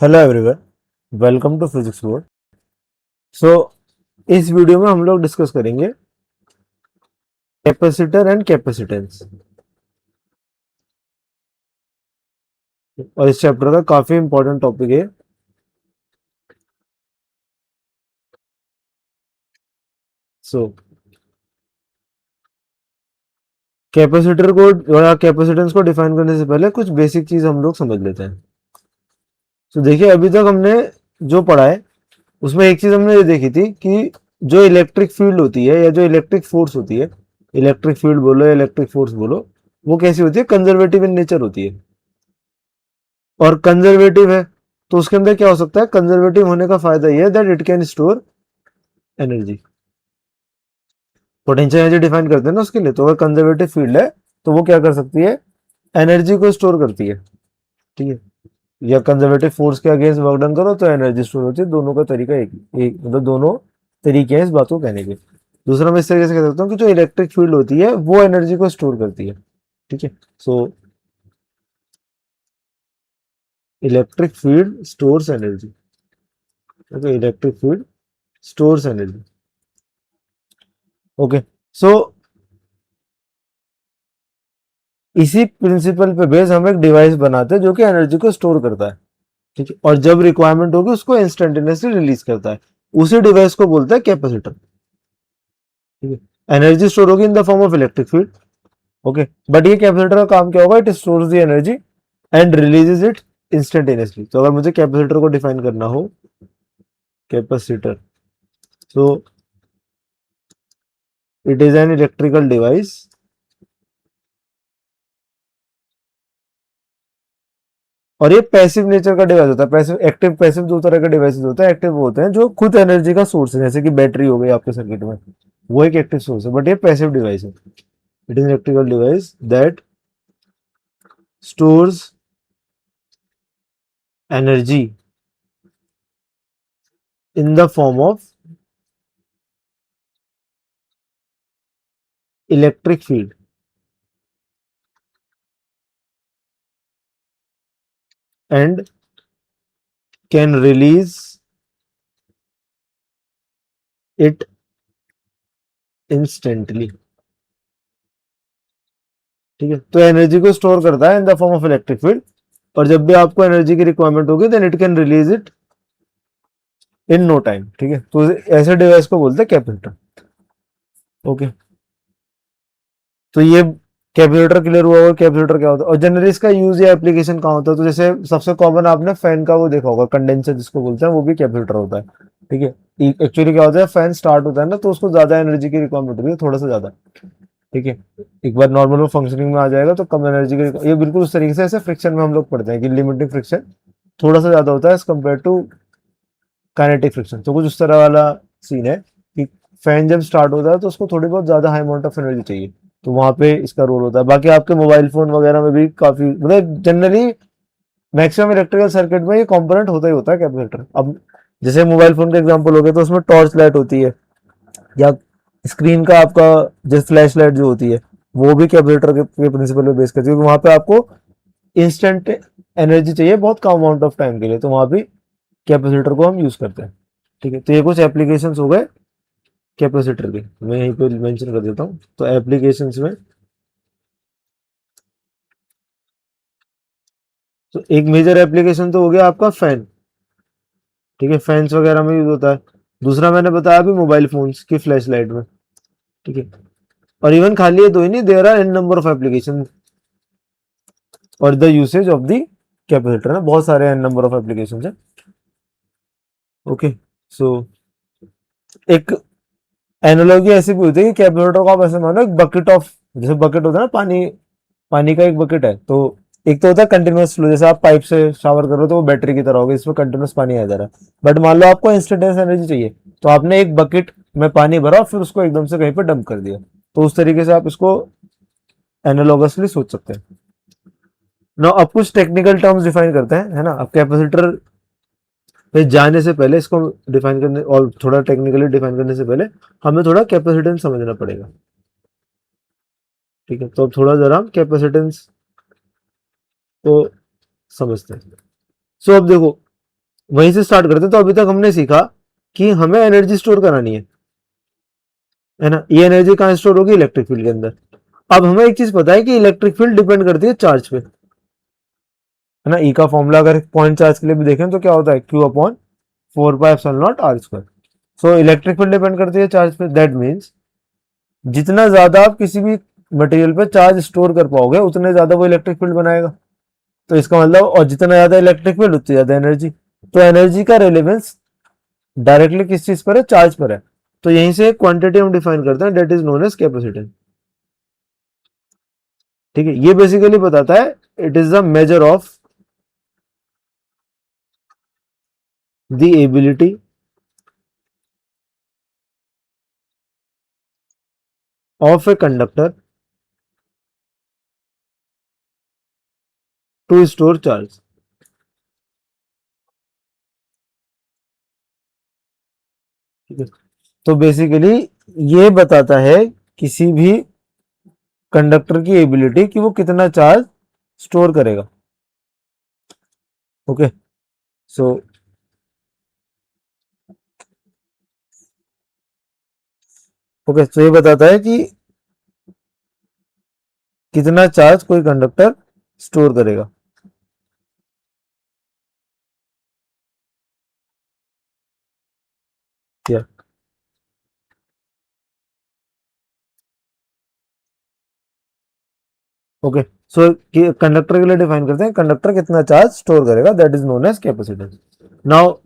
Hello everyone, welcome to physics board. So इस video में हम लोग डिस्कस करेंगे कैपेसिटर एंड कैपेसिटेंस। और इस चैप्टर का काफी इंपॉर्टेंट टॉपिक है। सो कैपेसिटर को या कैपेसिटेंस को डिफाइन करने से पहले कुछ बेसिक चीज हम लोग समझ लेते हैं। तो देखिए, अभी तक हमने जो पढ़ा है उसमें एक चीज हमने ये देखी थी कि जो इलेक्ट्रिक फील्ड होती है या जो इलेक्ट्रिक फोर्स होती है, इलेक्ट्रिक फील्ड बोलो या इलेक्ट्रिक फोर्स बोलो, वो कैसी होती है? कंजर्वेटिव इन नेचर होती है। और कंजर्वेटिव है तो उसके अंदर क्या हो सकता है? कंजर्वेटिव होने का फायदा ये है that it can store energy. Potential energy define करते हैं ना उसके लिए, तो अगर कंजर्वेटिव फील्ड है तो वो क्या कर सकती है? एनर्जी को स्टोर करती है। ठीक है, या कंजर्वेटिव फोर्स के अगेंस्ट वर्क डन करो तो एनर्जी स्टोर होती है। दोनों का तरीका एक मतलब दोनों तरीके हैं इस बात को कहने के। दूसरा मैं इस तरीके से कह सकता हूँ कि जो इलेक्ट्रिक फील्ड होती है वो एनर्जी को स्टोर करती है। ठीक है, so electric field stores energy. Okay, electric field stores energy. Okay, so इसी प्रिंसिपल पे बेस हम एक डिवाइस बनाते हैं जो कि एनर्जी को स्टोर करता है। ठीक है, और जब रिक्वायरमेंट होगी उसको इंस्टेंटेनियसली रिलीज करता है। उसी डिवाइस को बोलते हैं कैपेसिटर। ठीक है, एनर्जी स्टोर होगी इन the form of electric field. Okay, but ये कैपेसिटर का काम क्या होगा? It stores the energy and releases it instantaneously. तो अगर मुझे कैपेसिटर को डिफाइन करना हो, capacitor, so it is an electrical device और ये पैसिव नेचर का डिवाइस होता है। पैसिव एक्टिव पैसिव दो तरह के डिवाइसेस होते हैं। एक्टिव होते हैं जो खुद एनर्जी का सोर्स है, जैसे कि बैटरी हो गई आपके सर्किट में, वो एक एक्टिव सोर्स है। बट ये पैसिव डिवाइस है। It is electrical device that stores energy in the form of electric field and can release it instantly. ठीक है, तो एनर्जी को स्टोर करता है in the form of electric field, और जब भी आपको एनर्जी की रिक्वायरमेंट होगी then it can release it in no time. ठीक है, तो ऐसे डिवाइस को बोलते हैं कैपेसिटर। ओके, तो ये कैपेसिटर क्लियर हुआ होगा कैपेसिटर क्या होता है और जनरली इसका यूज या एप्लीकेशन कहाँ होता है। तो जैसे सबसे कॉमन आपने फैन का वो देखा होगा, कंडेंसर जिसको बोलते हैं, वो भी कैपेसिटर होता है। ठीक है, एक्चुअली क्या होता है, फैन स्टार्ट होता है ना तो उसको ज्यादा एनर्जी की रिक्वायरमेंट होती है, थोड़ा सा ज्यादा। ठीक है, एक बार नॉर्मल में फंक्शनिंग में आ जाएगा तो कम एनर्जी की ये बिल्कुल उस तरीके से ऐसे फ्रिक्शन में हम लोग पढ़ते हैं कि लिमिटिंग फ्रिक्शन थोड़ा सा ज्यादा होता है as compared to kinetic friction. तो कुछ उस तरह वाला सीन है कि फैन जब स्टार्ट होता है तो उसको थोड़ी बहुत ज्यादा हाई अमाउंट ऑफ एनर्जी चाहिए, तो वहां पे इसका रोल होता है। बाकी आपके मोबाइल फोन वगैरह में भी काफी मतलब जनरली मैक्सिमम इलेक्ट्रिकल सर्किट में ये कंपोनेंट होता ही होता है कैपेसिटर। अब जैसे मोबाइल फोन का एग्जांपल हो गया तो उसमें टॉर्च लाइट होती है, या स्क्रीन का आपका जैसे फ्लैश लाइट जो होती है वो भी कैपेसिटर के प्रिंसिपल पे बेस करती है, क्योंकि वहां पे आपको इंस्टेंट एनर्जी चाहिए बहुत कम अमाउंट ऑफ टाइम के लिए, तो वहां भी कैपेसिटर को हम यूज करते हैं। ठीक है, तो ये कुछ एप्लीकेशंस हो गए कैपेसिटर के, मैं यहीं पे मेंशन कर देता हूँ। तो एप्लीकेशंस में तो एक मेजर एप्लीकेशन तो हो गया आपका फैन। ठीक है, फैंस वगैरह में यूज होता है। दूसरा मैंने बताया अभी मोबाइल फोन्स की फ्लैश लाइट में। ठीक है, और इवन खाली ये दो ही नहीं, there are n number of application और the usage of the capacitor है, बहुत सारे एन नंबर ऑफ एप्लीकेशन है। ओके, सो एक एनालॉजी ऐसी भी होती है कि कैपेसिटर को आप ऐसे मानो एक बकेट ऑफ, जैसे बकेट होता है ना, पानी, पानी का एक बकेट है। तो एक तो होता है कंटिन्यूअस फ्लो, जैसे आप पाइप से शावर कर रहे हो तो वो बैटरी की तरह होगा, इसमें कंटिन्यूअस पानी आ जा रहा है। बट मान लो आपको इंस्टेंटेनियस एनर्जी चाहिए, तो आपने एक बकेट में पानी भरा फिर उसको एकदम से कहीं पर डंप कर दिया। तो उस तरीके से आप इसको एनालॉगसली सोच सकते हैं ना। अब कुछ टेक्निकल टर्म्स डिफाइन करते हैं, है ना। अब कैपेसिटर पे जाने से पहले, इसको डिफाइन करने और थोड़ा टेक्निकली डिफाइन करने से पहले हमें थोड़ा कैपेसिटेंस समझना पड़ेगा। ठीक है, तो अब थोड़ा जरा हम कैपेसिटेंस को समझते हैं। सो अब देखो, वहीं से स्टार्ट करते हैं। तो अभी तक हमने सीखा कि हमें एनर्जी स्टोर करानी है ना। ये एनर्जी कहाँ स्टोर होगी? इलेक्ट्रिक फील्ड के अंदर। अब हमें एक चीज पता है कि इलेक्ट्रिक फील्ड डिपेंड करती है चार्ज पे, है ना। ई का फॉर्मूला अगर पॉइंट चार्ज के लिए भी देखें तो क्या होता है? Q upon 4πε0 r²। So electric field depend करती है चार्ज पे। दैट मीन्स जितना ज्यादा आप किसी भी मटेरियल पे चार्ज स्टोर कर पाओगे उतने ज्यादा वो इलेक्ट्रिक फील्ड बनाएगा। तो इसका मतलब, और जितना ज्यादा इलेक्ट्रिक फील्ड उतनी ज्यादा एनर्जी। तो एनर्जी का रेलेवेंस डायरेक्टली किस चीज पर है? चार्ज पर है। तो यहीं से क्वांटिटी हम डिफाइन करते हैं, that is known as capacitance. ठीक है, ये बेसिकली बताता है it is the measure of the ability of a conductor to store charge. ठीक है, तो बेसिकली ये बताता है किसी भी कंडक्टर की एबिलिटी कि वो कितना चार्ज स्टोर करेगा। ओके, सो ओके, तो ये बताता है कि कितना चार्ज कोई कंडक्टर स्टोर करेगा। क्या? ओके, सो कंडक्टर के लिए डिफाइन करते हैं कंडक्टर कितना चार्ज स्टोर करेगा, that is known as capacitance. Now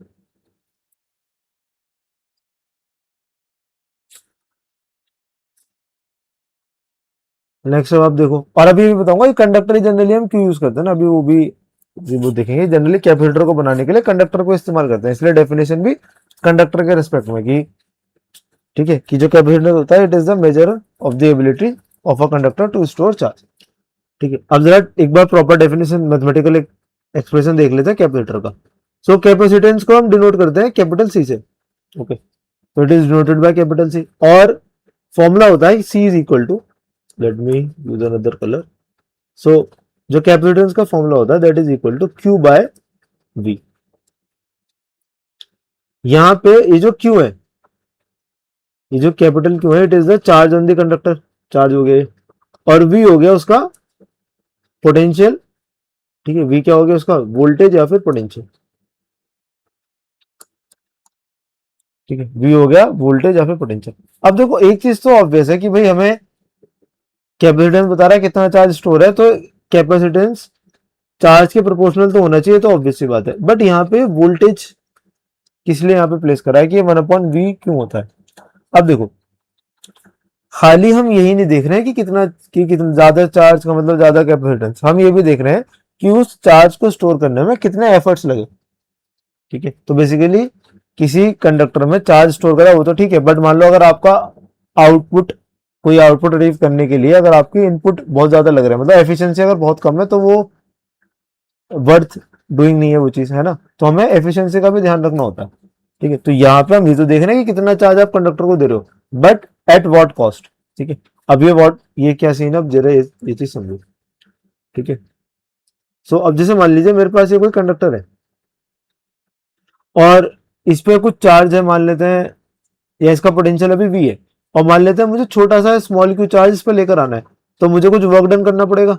next अब आप देखो, और अभी भी बताऊंगा कि कंडक्टर जनरली हम क्यों यूज करते हैं ना, अभी वो देखेंगे। जनरली कैपेसिटर को बनाने के लिए कंडक्टर को इस्तेमाल करते हैं, इसलिए डेफिनेशन भी कंडक्टर के रिस्पेक्ट में कि ठीक है, कि जो कैपेसिटर होता है it is the measure of the ability of a conductor to store charge. ठीक है, अब जरा एक बार प्रॉपर डेफिनेशन मैथमेटिकल एक्सप्रेशन देख लेते हैं कैपेसिटर का। सो कैपेसिटेंस को हम डिनोट करते हैं कैपिटल सी से। ओके, तो it is denoted by capital C, और फॉर्मूला होता है C is equal to, let me use another colour. So जो कैपेसिटेंस का फॉर्मूला होता है that is equal to Q by V. यहाँ पे ये जो क्यू है, ये जो कैपिटल क्यू है, it is the charge on the conductor, charge हो गया, और वी हो गया उसका पोटेंशियल। ठीक है, वी क्या हो गया उसका? वोल्टेज या फिर पोटेंशियल। ठीक है, वी हो गया वोल्टेज या फिर पोटेंशियल। अब देखो एक चीज तो ऑब्वियस है कि भाई हमें कैपेसिटेंस बता रहा है कितना चार्ज स्टोर है, तो कैपेसिटेंस चार्ज के प्रोपोर्शनल तो होना चाहिए, तो ऑब्वियस सी बात है। बट यहाँ पे वोल्टेज किस लिए यहाँ पे प्लेस करा है कि 1/v क्यों होता है? अब देखो, खाली हम यही नहीं देख रहे हैं कि कितना ज्यादा चार्ज का मतलब ज्यादा कैपेसिटेंस, हम ये भी देख रहे हैं कि उस चार्ज को स्टोर करने में कितने एफर्ट्स लगे। ठीक है, तो बेसिकली किसी कंडक्टर में चार्ज स्टोर करा वो तो ठीक है, बट मान लो अगर आपका आउटपुट, कोई आउटपुट अचीव करने के लिए अगर आपकी इनपुट बहुत ज्यादा लग रहा है, मतलब एफिशिएंसी अगर बहुत कम है, तो वो वर्थ डूइंग नहीं है वो चीज, है ना। तो हमें एफिशिएंसी का भी ध्यान रखना होता है। ठीक है, तो यहाँ पे हम ये तो देख रहे हैं कि कितना चार्ज आप कंडक्टर को दे रहे हो, बट एट व्हाट कॉस्ट। ठीक है, अब ये क्या सीन है, अब जरा ये चीज समझो। ठीक है, सो अब जैसे मान लीजिए मेरे पास ये कोई कंडक्टर है और इस पे कुछ चार्ज है, मान लेते हैं, या इसका पोटेंशियल अभी वी है, और मान लेते हैं मुझे छोटा सा स्मॉल क्यू चार्ज इस पे लेकर आना है, तो मुझे कुछ वर्क डन करना पड़ेगा,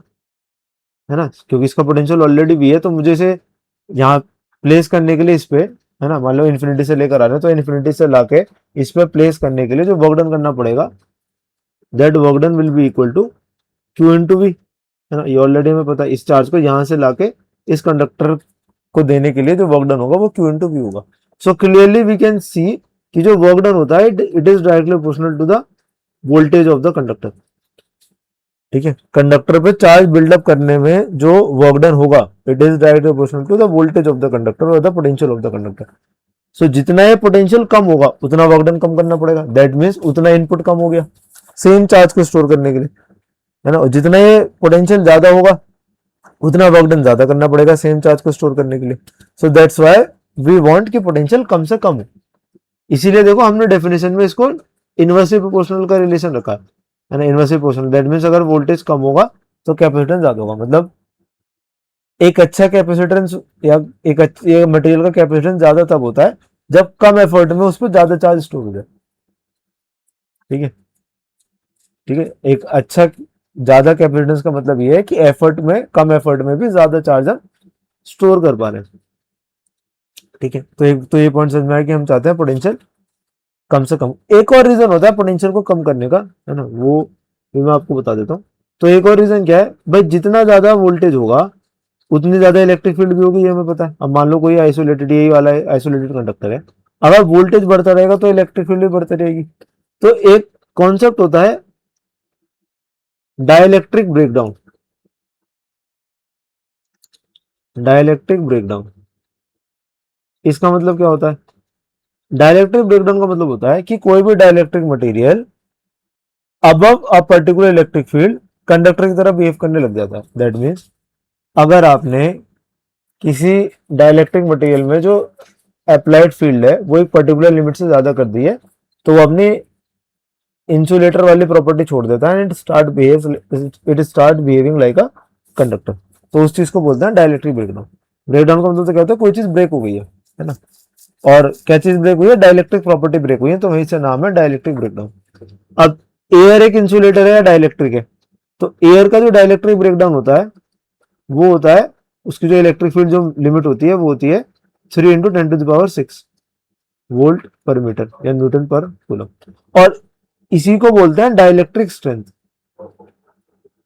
है ना, क्योंकि इसका पोटेंशियल ऑलरेडी वी है। तो मुझे इसे यहाँ प्लेस करने के लिए इस पे, है ना, मान लो इन्फिनिटी से लेकर आ रहे हैं, तो इन्फिनिटी से लाके इस पे प्लेस करने के लिए जो वर्क डन करना पड़ेगा, that work done will be equal to Q into V, है ना। ये ऑलरेडी हमें पता है, इस चार्ज को यहाँ से लाके इस कंडक्टर को देने के लिए जो वर्क डन होगा वो क्यू इंटू वी होगा। So clearly we can see कि जो वर्क डन होता है it is directly proportional to the voltage of the conductor. ठीक है, कंडक्टर पे चार्ज बिल्डअप करने में जो वर्क डन होगा it is directly proportional to the voltage of the conductor और the potential of the conductor. So जितना ये पोटेंशियल कम होगा उतना वर्क डन कम करना पड़ेगा, दैट मीन्स उतना इनपुट कम हो गया सेम चार्ज को स्टोर करने के लिए, है ना। और जितना ये पोटेंशियल ज्यादा होगा उतना वर्क डन ज्यादा करना पड़ेगा सेम चार्ज को स्टोर करने के लिए। So that's why we want कि पोटेंशियल कम से कम हो। इसीलिए देखो हमने डेफिनेशन में इसको इनवर्सली प्रोपोर्शनल का रिलेशन रखा है ना, इनवर्सली प्रोपोर्शनल। दैट मीन्स अगर वोल्टेज कम होगा तो कैपेसिटेंस ज्यादा होगा, मतलब एक अच्छा कैपेसिटेंस या ये मटेरियल का कैपेसिटेंस ज्यादा तब होता है जब कम एफर्ट में उस पर ज्यादा चार्ज स्टोर हो जाए। ठीक है, ठीक है। एक अच्छा ज्यादा कैपेसिटेंस का मतलब ये है कि एफर्ट में, कम एफर्ट में भी ज्यादा चार्ज हम स्टोर कर पा रहे हैं। ठीक है, तो ये पॉइंट समझ में आया कि हम चाहते हैं पोटेंशियल कम से कम। एक और रीजन होता है पोटेंशियल को कम करने का, है ना, वो भी मैं आपको बता देता हूँ। तो एक और रीजन क्या है भाई, जितना ज्यादा वोल्टेज होगा उतनी ज्यादा इलेक्ट्रिक फील्ड भी होगी, ये हमें पता है। अब मान लो कोई आइसोलेटेड, यही वाला आइसोलेटेड कंडक्टर है, अगर वोल्टेज बढ़ता रहेगा तो इलेक्ट्रिक फील्ड भी बढ़ती रहेगी। तो एक कॉन्सेप्ट होता है डाइलेक्ट्रिक ब्रेकडाउन। डाइलेक्ट्रिक ब्रेकडाउन, इसका मतलब क्या होता है? डाइलेक्ट्रिक ब्रेकडाउन का मतलब होता है कि कोई भी dielectric material above a particular electric field conductor की तरह बिहेव करने लग जाता है। दैट मीन्स अगर आपने किसी डाइलेक्ट्रिक मटेरियल में जो अप्लाइड फील्ड है वो एक पर्टिकुलर लिमिट से ज्यादा कर दी है, तो वो अपनी इंसुलेटर वाली प्रॉपर्टी छोड़ देता है, it start behaving like a conductor. तो उस चीज को बोलते हैं डाइलेक्ट्रिक ब्रेकडाउन। ब्रेकडाउन का मतलब तो क्या होता है, कोई चीज ब्रेक हो गई है ना। और क्या चीज ब्रेक हुई है? डाइलेक्ट्रिक प्रॉपर्टी ब्रेक हुई है, तो वहीं से नाम है डाइलेक्ट्रिक ब्रेकडाउन। अब एयर एक इंसुलेटर है या डाइलेक्ट्रिक है, तो एयर का जो डाइलेक्ट्रिक ब्रेकडाउन होता है वो होता है, उसकी जो इलेक्ट्रिक फील्ड जो लिमिट होती है वो होती है 3 × 10⁶ वोल्ट पर मीटर या न्यूटन पर कूलम। और इसी को बोलते हैं डाइलेक्ट्रिक स्ट्रेंथ।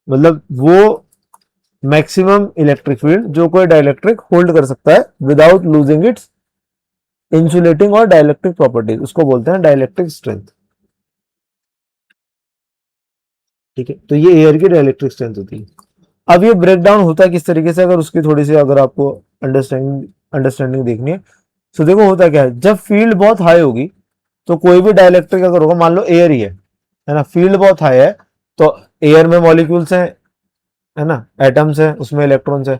मतलब वो मैक्सिमम इलेक्ट्रिक फील्ड जो कोई डाइलेक्ट्रिक होल्ड कर सकता है विदाउट लूजिंग इट्स इंसुलेटिंग और डाइलेक्ट्रिक प्रॉपर्टीज, उसको बोलते हैं डाइलेक्ट्रिक स्ट्रेंथ। ठीक है, तो ये एयर की डाइलेक्ट्रिक स्ट्रेंथ होती है। अब ये ब्रेकडाउन होता है किस तरीके से, अगर उसकी थोड़ी सी अगर आपको अंडरस्टैंडिंग देखनी है, तो देखो होता क्या है, जब फील्ड बहुत हाई होगी तो कोई भी डाइलेक्ट्रिक अगर होगा, मान लो एयर ही है ना, फील्ड बहुत हाई है, तो एयर में मॉलिक्यूल्स हैं, है ना, एटम्स है, उसमें इलेक्ट्रॉन्स है।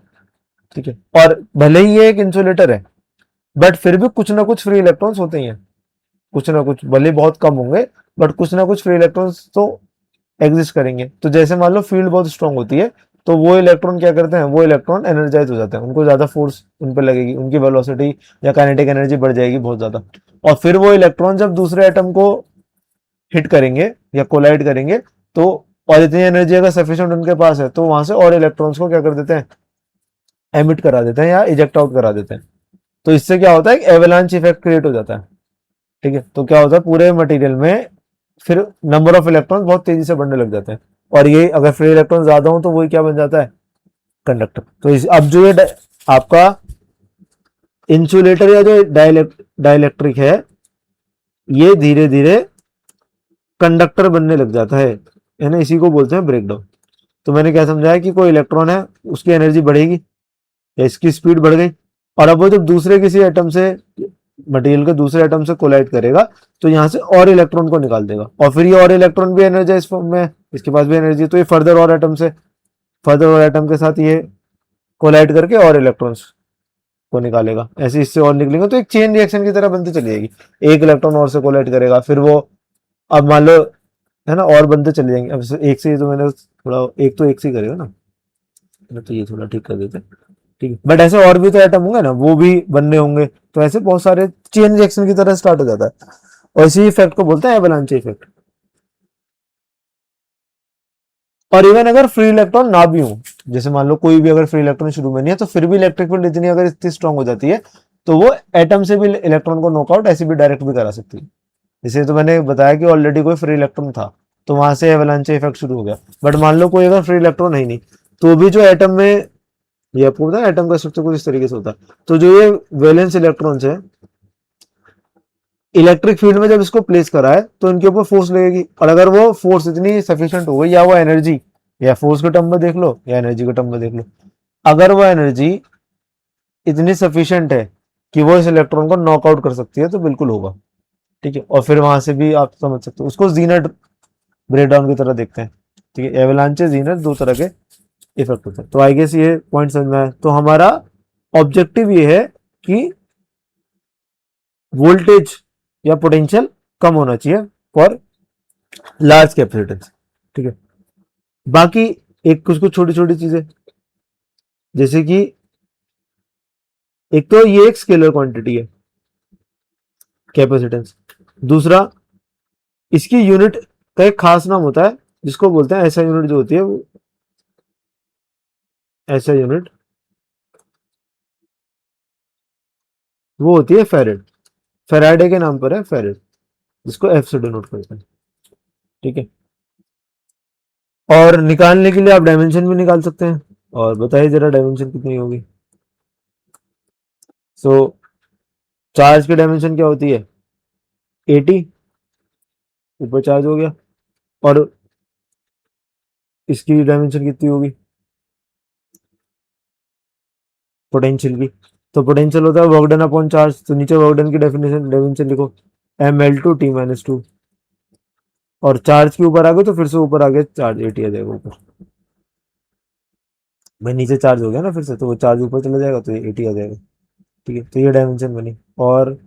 ठीक है, और भले ही ये एक इंसुलेटर है बट फिर भी कुछ ना कुछ फ्री इलेक्ट्रॉन्स होते ही हैं, कुछ ना कुछ, भले बहुत कम होंगे बट कुछ ना कुछ फ्री इलेक्ट्रॉन्स तो एग्जिस्ट करेंगे। तो जैसे मान लो फील्ड बहुत स्ट्रांग होती है, तो वो इलेक्ट्रॉन क्या करते हैं, वो इलेक्ट्रॉन एनर्जाइज हो जाते हैं, उनको ज्यादा फोर्स उन पर लगेगी, उनकी वेलोसिटी या काइनेटिक एनर्जी बढ़ जाएगी बहुत ज्यादा। और फिर वो इलेक्ट्रॉन जब दूसरे एटम को हिट करेंगे या कोलाइड करेंगे, तो और इतनी एनर्जी अगर सफिशिएंट उनके पास है तो वहां से और इलेक्ट्रॉन्स को क्या कर देते हैं, एमिट करा देते हैं या इजेक्ट आउट करा देते हैं। तो इससे क्या होता है, एक एवलांच इफेक्ट क्रिएट हो जाता है। ठीक है, तो क्या होता है, पूरे मटेरियल में फिर नंबर ऑफ इलेक्ट्रॉन बहुत तेजी से बढ़ने लग जाते हैं, और ये अगर फ्री इलेक्ट्रॉन ज्यादा हो तो वही क्या बन जाता है, कंडक्टर। तो अब जो ये आपका इंसुलेटर या जो डाइलेक्ट्रिक है, ये धीरे धीरे कंडक्टर बनने लग जाता है ना, इसी को बोलते हैं ब्रेकडाउन। तो मैंने क्या समझाया कि कोई इलेक्ट्रॉन है, उसकी एनर्जी बढ़ेगी या इसकी स्पीड बढ़ गई, और अब वो जब दूसरे किसी एटम से, मटेरियल के दूसरे एटम से कोलाइड करेगा, तो यहाँ से और इलेक्ट्रॉन को निकाल देगा, और फिर ये और इलेक्ट्रॉन भी एनर्जाइज फॉर्म में है, इसके पास भी एनर्जी, तो ये फर्दर और एटम के साथ ये कोलाइड करके और इलेक्ट्रॉन्स को निकालेगा, ऐसे इससे और निकलेंगे, तो एक चेन रिएक्शन की तरह बनती चली जाएगी। एक इलेक्ट्रॉन और से कोलाइड करेगा, फिर वो, अब मान लो, है ना, और बनते चले जाएंगे। अब एक से, तो मैंने थोड़ा, एक तो एक से ही करेगा ना, तो ये थोड़ा ठीक कर देते हैं। ठीक है, बट ऐसे और भी तो एटम होंगे ना, वो भी बनने होंगे, तो ऐसे बहुत सारे चेन रिएक्शन की तरह स्टार्ट हो जाता है, और इसी इफेक्ट को बोलते हैं एवलांच इफेक्ट। और इवन अगर फ्री इलेक्ट्रॉन ना भी हो, जैसे मान लो कोई भी अगर फ्री इलेक्ट्रॉन शुरू में नहीं है, तो फिर भी इलेक्ट्रिक फील्ड इतनी अगर इतनी स्ट्रांग हो जाती है, तो वो एटम से भी इलेक्ट्रॉन को नॉकआउट ऐसे भी डायरेक्ट भी करा सकती है। जैसे तो मैंने बताया कि ऑलरेडी कोई फ्री इलेक्ट्रॉन था, तो वहां से एवलांच इफेक्ट शुरू हो गया। बट मान लो कोई अगर फ्री इलेक्ट्रॉन है ही नहीं, तो भी जो एटम में, ये आपको पता है एटम का स्ट्रक्चर कुछ इस तरीके से होता है, तो जो ये वैलेंस इलेक्ट्रॉन्स है, इलेक्ट्रिक फील्ड में जब इसको प्लेस करा है तो इनके ऊपर फोर्स लगेगी, और अगर वो फोर्स इतनी सफिशिएंट हो गई, या वो एनर्जी, या फोर्स के टर्म में देख लो या एनर्जी के टर्म में देख लो, अगर वो एनर्जी इतनी सफिशिएंट है कि वो इस इलेक्ट्रॉन को नॉकआउट कर सकती है, तो बिल्कुल होगा। ठीक है, और फिर वहां से भी आप समझ सकते हो, उसको जीनट ब्रेकडाउन की तरह देखते हैं। ठीक है, एवलांचे जीनट दो तरह के इफेक्ट होते हैं। तो आई गेस ये पॉइंट समझ में आया। तो हमारा ऑब्जेक्टिव ये है कि वोल्टेज या पोटेंशियल कम होना चाहिए फॉर लार्ज कैपेसिटेंस। ठीक है, बाकी एक कुछ कुछ छोटी छोटी चीजें, जैसे कि एक तो ये एक स्केलर क्वांटिटी है कैपेसिटेंस, दूसरा इसकी यूनिट का एक खास नाम होता है जिसको बोलते हैं ऐसा यूनिट, जो होती है वो ऐसा यूनिट वो होती है फेरेड, फेराडे के नाम पर है फेरेड, जिसको एफ से डिनोट करते हैं। ठीक है, और निकालने के लिए आप डायमेंशन भी निकाल सकते हैं, और बताइए जरा डायमेंशन कितनी होगी। सो चार्ज की डायमेंशन क्या होती है 80, ऊपर चार्ज हो गया, और इसकी डायमेंशन कितनी होगी पोटेंशियल की, तो पोटेंशियल होता है वर्क डन अपॉन चार्ज, तो नीचे वर्क डन की डेफिनेशन डायमेंशन लिखो ml2t-2, और चार्ज के ऊपर आ गए तो फिर से ऊपर आ गया चार्ज 80 आ जाएगा ऊपर, भाई नीचे चार्ज हो गया ना फिर से, तो वो चार्ज ऊपर चला जाएगा तो ये 80 आ जाएगा। ठीक है, तो ये डायमेंशन बनी, और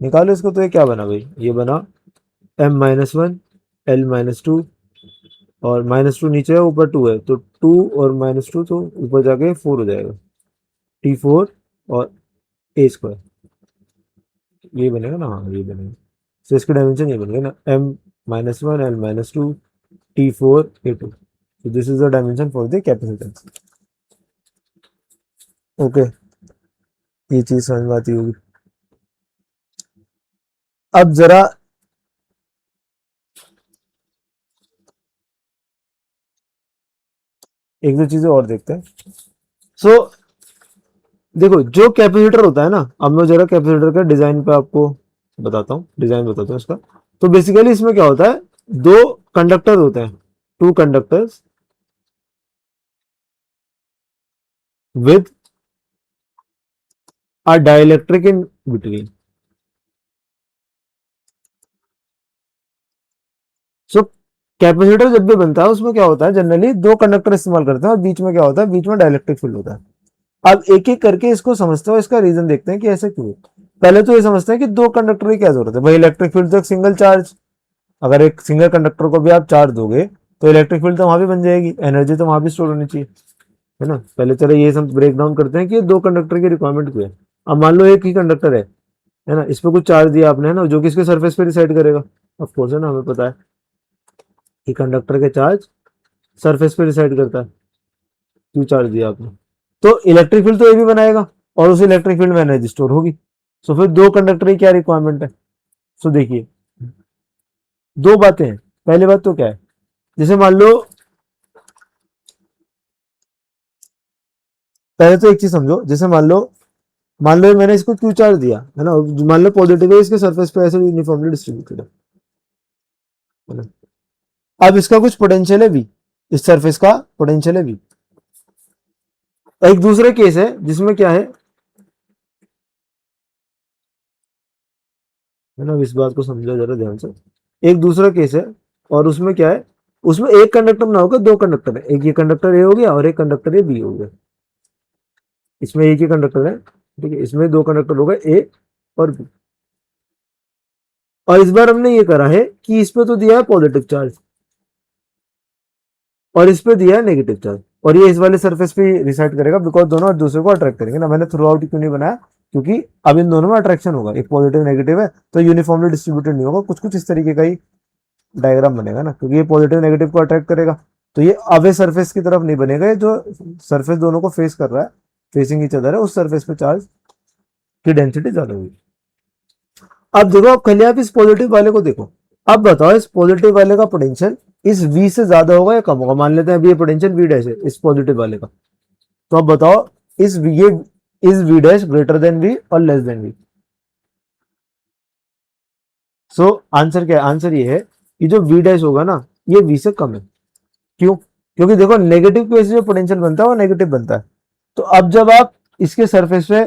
निकालो इसको, तो ये क्या बना भाई, ये बना m-1 l-2, और -2 नीचे है ऊपर 2 है, तो 2 और -2 तो ऊपर जाके 4 हो जाएगा, t4 और a स्क्वायर, ये बनेगा ना, हाँ ये बनेगा। तो इसकी डायमेंशन ये बन गया ना m-1 l-2 t4 a2, so this is the dimension for the capacitance। Okay, ये चीज समझ में आती होगी। अब जरा एक दो चीजें और देखते हैं। सो देखो, जो कैपेसिटर होता है ना, अब मैं जरा कैपेसिटर का डिजाइन पे आपको बताता हूँ, डिजाइन बताता हूँ इसका। तो बेसिकली इसमें क्या होता है, दो कंडक्टर होते हैं, two conductors with a dielectric in between. So capacitor जब भी बनता है उसमें क्या होता है, जनरली दो कंडक्टर इस्तेमाल करते हैं, और बीच में क्या होता है, बीच में डाइलेक्ट्रिक फील्ड होता है। अब एक एक करके इसको समझते हो, इसका रीजन देखते हैं कि ऐसे क्यों। पहले तो ये समझते हैं कि दो कंडक्टर की क्या जरूरत है, भाई इलेक्ट्रिक फील्ड तो एक सिंगल चार्ज, अगर एक सिंगल कंडक्टर को भी आप चार्ज दोगे तो इलेक्ट्रिक फील्ड तो वहां भी बन जाएगी, एनर्जी तो वहां भी स्टोर होनी चाहिए, है ना। पहले चलो ये सब ब्रेक डाउन करते हैं कि दो कंडक्टर की रिक्वायरमेंट क्यों है। अब मान लो एक ही कंडक्टर है ना, इस पे कुछ चार्ज दिया आपने, है ना, जो कि इसके सरफेस पे डिसाइड करेगा, ऑफ कोर्स, है ना, हमें पता है कि कंडक्टर के चार्ज सरफेस पे डिसाइड करता है, क्यों चार्ज दिया आपने। तो इलेक्ट्रिक फील्ड तो ये भी बनाएगा, और उस इलेक्ट्रिक फील्ड में एनर्जी स्टोर होगी। सो फिर दो कंडक्टर की क्या रिक्वायरमेंट है। सो देखिए, दो बातें हैं। पहली बात तो क्या है, जैसे मान लो, पहले तो एक चीज समझो, जैसे मान लो मैंने इसको क्यू चार्ज दिया, है ना, मान लो पॉजिटिव है, इसके सरफेस पे ऐसे यूनिफॉर्मली डिस्ट्रीब्यूटेड है ना। अब इसका कुछ पोटेंशियल है भी, इस सरफेस का पोटेंशियल है भी। एक दूसरा केस है जिसमें क्या है ना, इस बात को समझो जरा ध्यान से। एक दूसरा केस है, और उसमें क्या है, उसमें एक कंडक्टर ना होगा, दो कंडक्टर है, एक ये कंडक्टर ए हो गया और एक कंडक्टर ए बी हो गया। इसमें एक ही कंडक्टर है, ठीक है, इसमें दो कंडक्टर हो गए ए और बी। और इस बार हमने ये करा है कि इस पे तो दिया है पॉजिटिव चार्ज, और इस पे दिया है नेगेटिव चार्ज, और ये इस वाले सरफेस पे रिसाइड करेगा, बिकॉज दोनों एक दूसरे को अट्रैक्ट करेंगे ना। मैंने थ्रू आउट क्यों नहीं बनाया, क्योंकि अब इन दोनों में अट्रैक्शन होगा, एक पॉजिटिव नेगेटिव है, तो यूनिफॉर्मली डिस्ट्रीब्यूटेड नहीं होगा, कुछ कुछ इस तरीके का ही डायग्राम बनेगा ना, क्योंकि ये पॉजिटिव नेगेटिव को अट्रैक्ट करेगा। तो ये अवे सरफेस की तरफ नहीं बनेगा, ये जो सरफेस दोनों को फेस कर रहा है, फेसिंग ईच अदर है, उस सरफेस पे चार्ज की डेंसिटी ज्यादा होगी। अब देखो, अब खाली आप इस पॉजिटिव वाले को देखो, अब बताओ इस पॉजिटिव वाले का पोटेंशियल इस v से ज्यादा होगा या कम होगा। मान लेते हैं अभी ये पोटेंशियल v डैश है इस पॉजिटिव वाले का, तो अब बताओ इस v dash greater than v और less than v। So answer क्या है, आंसर ये है कि जो v डैश होगा ना, ये v से कम है। क्यों, क्योंकि देखो नेगेटिव की वजह से जो पोटेंशियल बनता है वो नेगेटिव बनता है। तो अब जब आप इसके सरफेस पे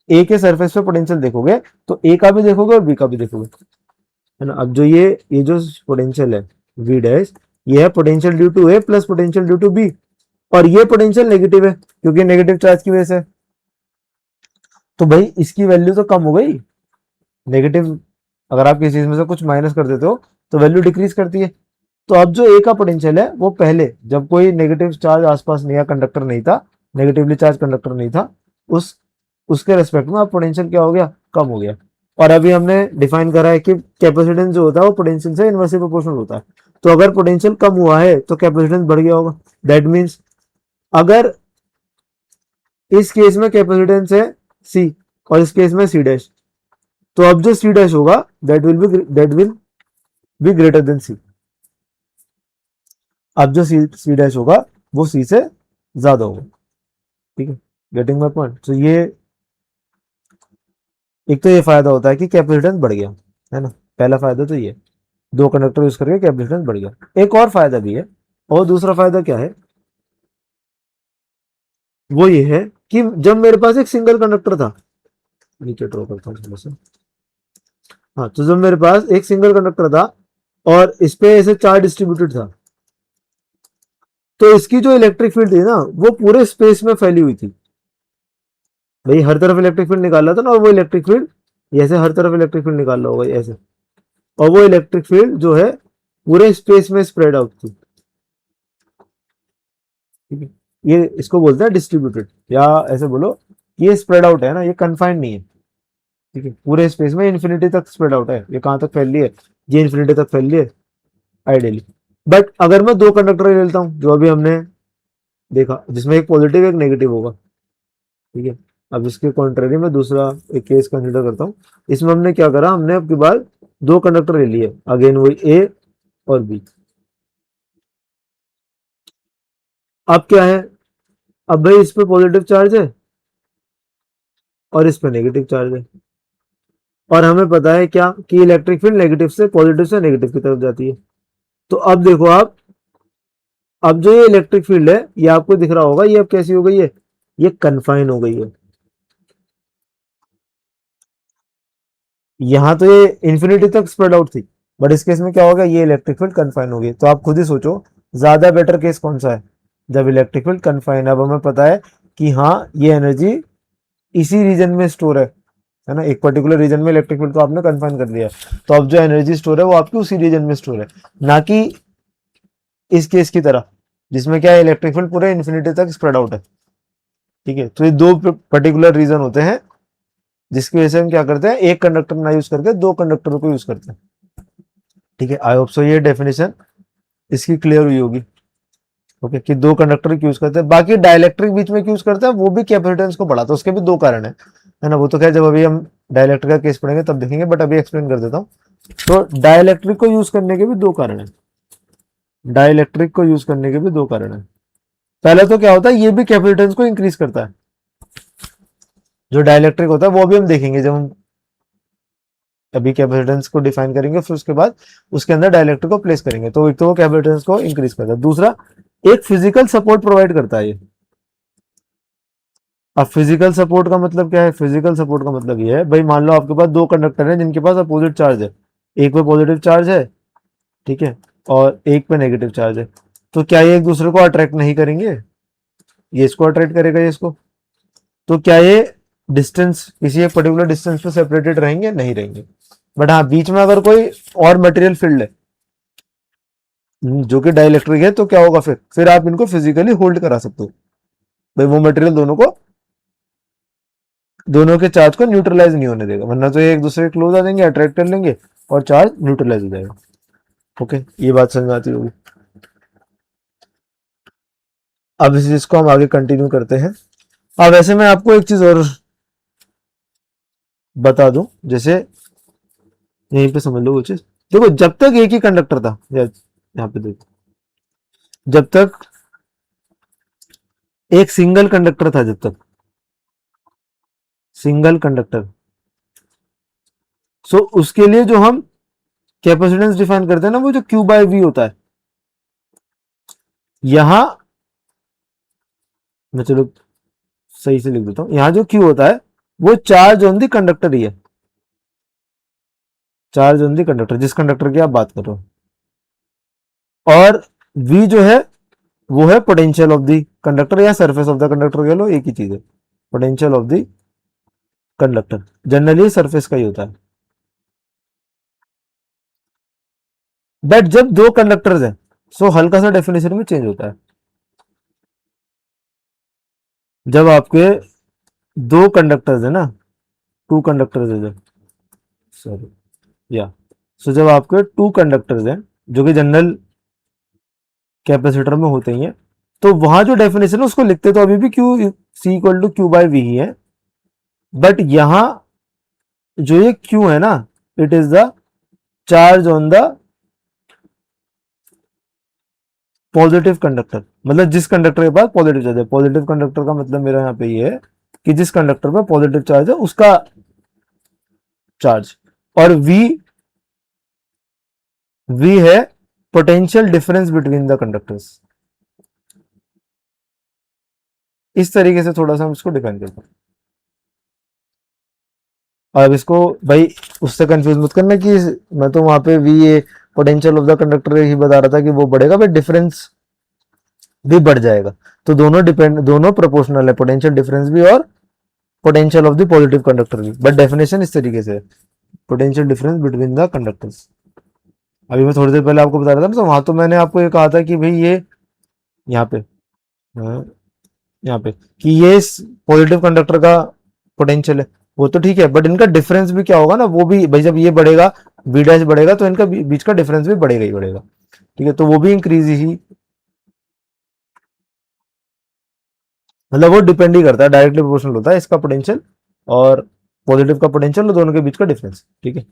ए के सरफेस पे पोटेंशियल देखोगे, तो ए का भी देखोगे और बी का भी देखोगे, है ना। अब जो ये जो पोटेंशियल है वी डैश, ये है potential due to A plus potential due to B, और ये पोटेंशियल नेगेटिव है क्योंकि नेगेटिव चार्ज की वजह से। तो भाई इसकी वैल्यू तो कम हो गई, नेगेटिव, अगर आप किसी चीज में से कुछ माइनस कर देते हो तो वैल्यू डिक्रीज करती है। तो अब जो ए का पोटेंशियल है वो पहले, जब कोई नेगेटिव चार्ज आसपास नहीं, या कंडक्टर नहीं था, नेगेटिवली चार्ज कंडक्टर नहीं था, उस उसके रेस्पेक्ट में आप पोटेंशियल क्या हो गया, कम हो गया। और अभी हमने डिफाइन करा है कि कैपेसिटेंस जो होता है वो पोटेंशियल से इनवर्सली प्रोपोर्शनल होता है। तो अगर पोटेंशियल कम हुआ है तो कैपेसिटेंस बढ़ गया होगा। दैट मीन्स अगर इस केस में कैपेसिटेंस है सी और इस केस में सी डैश, तो अब जो सी डैश होगा that will be greater than C. अब जो सी डैश होगा वो सी से ज्यादा होगा। ठीक है, गेटिंग माय पॉइंट। तो ये एक तो ये फायदा होता है कि कैपेसिटेंस बढ़ गया, है ना, पहला फायदा तो ये, दो कंडक्टर यूज करके कैपेसिटेंस बढ़ गया। एक और फायदा भी है, और दूसरा फायदा क्या है, वो ये है कि जब मेरे पास एक सिंगल कंडक्टर था, नीचे ड्रॉ करता हूँ थोड़ा सा। हाँ, तो जब मेरे पास एक सिंगल कंडक्टर था और इस पे ऐसे चार्ज डिस्ट्रीब्यूटेड था, तो इसकी जो इलेक्ट्रिक फील्ड थी ना वो पूरे स्पेस में फैली हुई थी। भाई हर तरफ इलेक्ट्रिक फील्ड निकाला था ना, और वो इलेक्ट्रिक फील्ड ऐसे हर तरफ इलेक्ट्रिक फील्ड निकाल रहा होगा ऐसे, और वो इलेक्ट्रिक फील्ड जो है पूरे स्पेस में स्प्रेड आउट थी। ठीक है, ये इसको बोलते हैं डिस्ट्रीब्यूटेड, या ऐसे बोलो ये स्प्रेड आउट है ना, ये कन्फाइंड नहीं है। ठीक है, पूरे स्पेस में इन्फिनिटी तक स्प्रेड आउट है। ये कहां तक फैल रही है, ये इन्फिनिटी तक फैल रही है आइडियली। बट अगर मैं दो कंडक्टर ले लेता हूं, जो अभी हमने देखा, जिसमें एक पॉजिटिव एक नेगेटिव होगा, ठीक है, अब इसके कॉन्ट्रेरी में दूसरा एक केस कंसिडर करता हूं। इसमें हमने क्या करा, हमने अब की बार दो कंडक्टर ले लिए, अगेन वही ए और बी। अब क्या है, अब भाई इस पे पॉजिटिव चार्ज है और इस पे नेगेटिव चार्ज है, और हमें पता है क्या कि इलेक्ट्रिक फील्ड नेगेटिव से पॉजिटिव से नेगेटिव की तरफ जाती है। तो अब देखो आप, अब जो ये इलेक्ट्रिक फील्ड है ये आपको दिख रहा होगा, ये अब कैसी हो गई है, ये कन्फाइन हो गई है। यहां तो ये इंफिनिटी तक स्प्रेड आउट थी, बट इस केस में क्या होगा, ये इलेक्ट्रिक फील्ड कन्फाइन हो गई। तो आप खुद ही सोचो ज्यादा बेटर केस कौन सा है, जब इलेक्ट्रिक फील्ड कन्फाइन। अब हमें पता है कि हाँ ये एनर्जी इसी रीजन में स्टोर है ना, एक पर्टिकुलर रीजन में इलेक्ट्रिक फील्ड को आपने कन्फाइन कर दिया है। तो अब जो एनर्जी स्टोर है वो आपकी उसी रीजन में स्टोर है, ना कि इस केस की तरह जिसमें क्या है इलेक्ट्रिक फील्ड पूरे इन्फिनिटी तक स्प्रेड आउट है। ठीक है, तो ये दो पर्टिकुलर रीजन होते हैं जिसकी वजह से हम क्या करते हैं, एक कंडक्टर ना यूज करके दो कंडक्टर को यूज करते हैं। ठीक है, आई होप सो ये डेफिनेशन इसकी क्लियर हुई होगी। ओके, कि दो कंडक्टर यूज करते हैं। बाकी डाइलेक्ट्रिक बीच में यूज करते हैं, वो भी कैपेसिटेंस को बढ़ाता है, उसके भी दो कारण है ना। वो तो खैर जब अभी हम डाइलेक्ट्रिक का केस पढ़ेंगे तब देखेंगे, बट अभी एक्सप्लेन कर देता हूँ। तो डाइलेक्ट्रिक को यूज करने के भी दो कारण है, डाइलेक्ट्रिक को यूज करने के भी दो कारण है। पहले तो क्या होता है, ये भी कैपेसिटेंस को इंक्रीज करता है। जो डाइलेक्ट्रिक होता है वो भी हम देखेंगे जब हम अभी कैपेसिटेंस को डिफाइन करेंगे, फिर उसके बाद उसके अंदर डाइलेक्ट्रिक को प्लेस करेंगे। तो एक तो वो कैपेसिटेंस को इंक्रीज करता है, दूसरा एक फिजिकल सपोर्ट प्रोवाइड करता है ये। अब फिजिकल सपोर्ट का मतलब क्या है, फिजिकल सपोर्ट का मतलब ये है, भाई मान लो आपके पास दो कंडक्टर हैं जिनके पास अपोजिट चार्ज है, एक पे पॉजिटिव चार्ज है, ठीक है, और एक पे नेगेटिव चार्ज है। तो क्या ये एक दूसरे को अट्रैक्ट नहीं करेंगे, ये इसको अट्रैक्ट करेगा ये इसको। तो क्या ये डिस्टेंस किसी एक पर्टिकुलर डिस्टेंस पे सेपरेटेड रहेंगे, नहीं रहेंगे। बट हाँ, बीच में अगर कोई और मटेरियल फील्ड है जो कि डाइलेक्ट्रिक है, तो क्या होगा, फिर आप इनको फिजिकली होल्ड करा सकते हो। भाई वो मटेरियल दोनों के चार्ज को न्यूट्रलाइज नहीं होने देगा, वरना तो ये एक दूसरे के क्लोज आ जाएंगे, अट्रैक्ट कर लेंगे और चार्ज न्यूट्रलाइज हो जाएगा। ओके, ये बात समझ में आती होगी। अब इस चीज को हम आगे कंटिन्यू करते हैं। अब वैसे मैं आपको एक चीज और बता दूं, जैसे यहीं पे समझ लो वो चीज। देखो जब तक एक ही कंडक्टर था, यहाँ पे देखो, जब तक एक सिंगल कंडक्टर था, जब तक सिंगल कंडक्टर, सो उसके लिए जो हम कैपेसिटेंस डिफाइन करते हैं ना, वो जो क्यू बाय वी होता है। यहां मैं चलो सही से लिख देता हूं, यहां जो क्यू होता है वो चार्ज ऑन दी कंडक्टर ही है, चार्ज ऑन दी कंडक्टर, जिस कंडक्टर की आप बात कर रहे हो। और वी जो है वो है पोटेंशियल ऑफ दी कंडक्टर, या सरफेस ऑफ द कंडक्टर कह लो, एक ही चीज है, potential of the conductor. Generally surface का ही होता है। बट जब दो कंडक्टर्स हैं, सो हल्का सा डेफिनेशन में चेंज होता है। जब आपके दो कंडक्टर्स है ना, टू कंडक्टर्स है जब, सॉरी, या सो जब आपके टू कंडक्टर्स हैं जो कि जनरल कैपेसिटर में होते ही हैं, तो वहां जो डेफिनेशन है उसको लिखते तो अभी भी Q C equal to Q by V ही है, बट यहां जो ये क्यू है ना, it is the charge on the positive conductor, मतलब जिस कंडक्टर के पास पॉजिटिव चार्ज है। पॉजिटिव कंडक्टर का मतलब मेरा यहाँ पे ये है कि जिस कंडक्टर पर पॉजिटिव चार्ज है उसका चार्ज, और वी है potential difference between the conductors. इस तरीके से थोड़ा सा हम इसको डिफाइन करते हैं। अब इसको भाई उससे कंफ्यूज मत करना कि मैं तो वहां पे V a potential of the conductor ही बता रहा था कि वो बढ़ेगा, बट डिफरेंस भी बढ़ जाएगा। तो दोनों प्रोपोर्शनल है, पोटेंशियल डिफरेंस भी और potential of the positive conductor भी। बट डेफिनेशन इस तरीके से है, potential difference between the conductors. अभी मैं थोड़ी देर पहले आपको बता रहा था ना, तो वहां तो मैंने आपको ये कहा था कि भाई ये यहाँ पे, हाँ, यहाँ पे कि ये पॉजिटिव कंडक्टर का पोटेंशियल है, वो तो ठीक है, बट इनका डिफरेंस भी क्या होगा ना, वो भी भाई जब ये बढ़ेगा, बी डैश बढ़ेगा, तो इनका बीच का डिफरेंस भी बढ़ेगा ही बढ़ेगा। ठीक है, तो वो भी इंक्रीज ही, मतलब वो डिपेंड ही करता है, डायरेक्टली प्रोपोर्शनल होता है इसका पोटेंशियल और पॉजिटिव का पोटेंशियल, और दोनों के बीच का डिफरेंस। ठीक है,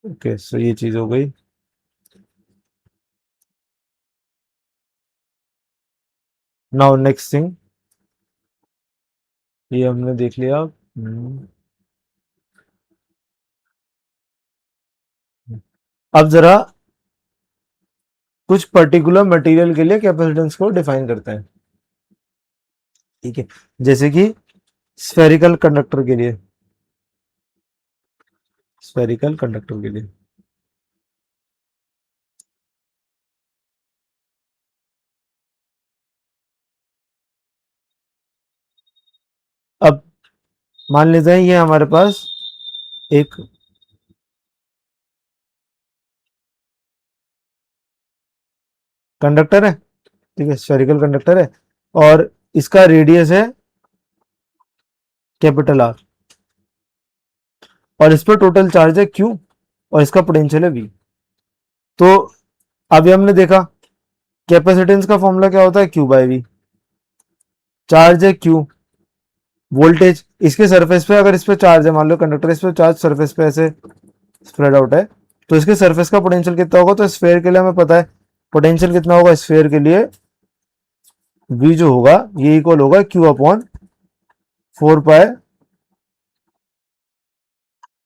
ओके, सो ये चीज हो गई। नाउ नेक्स्ट थिंग, ये हमने देख लिया। अब जरा कुछ पर्टिकुलर मटेरियल के लिए कैपेसिटेंस को डिफाइन करते हैं। ठीक है, जैसे कि स्फेरिकल कंडक्टर के लिए, स्फेरिकल कंडक्टर के लिए अब मान लेते हैं ये हमारे पास एक कंडक्टर है। ठीक है, स्फेरिकल कंडक्टर है और इसका रेडियस है कैपिटल आर, और इस पर टोटल चार्ज है क्यू, और इसका पोटेंशियल है वी। तो अभी हमने देखा कैपेसिटेंस का फॉर्मूला क्या होता है, क्यू बाई वी। चार्ज है क्यू, वोल्टेज इसके सरफेस पे, अगर इस पे चार्ज है, मान लो कंडक्टर, इस पे चार्ज सरफेस पे ऐसे स्प्रेड आउट है, तो इसके सरफेस का पोटेंशियल कितना होगा, तो स्फेयर के लिए हमें पता है पोटेंशियल कितना होगा स्फेयर के लिए, v जो होगा ये इक्वल होगा q upon 4 pi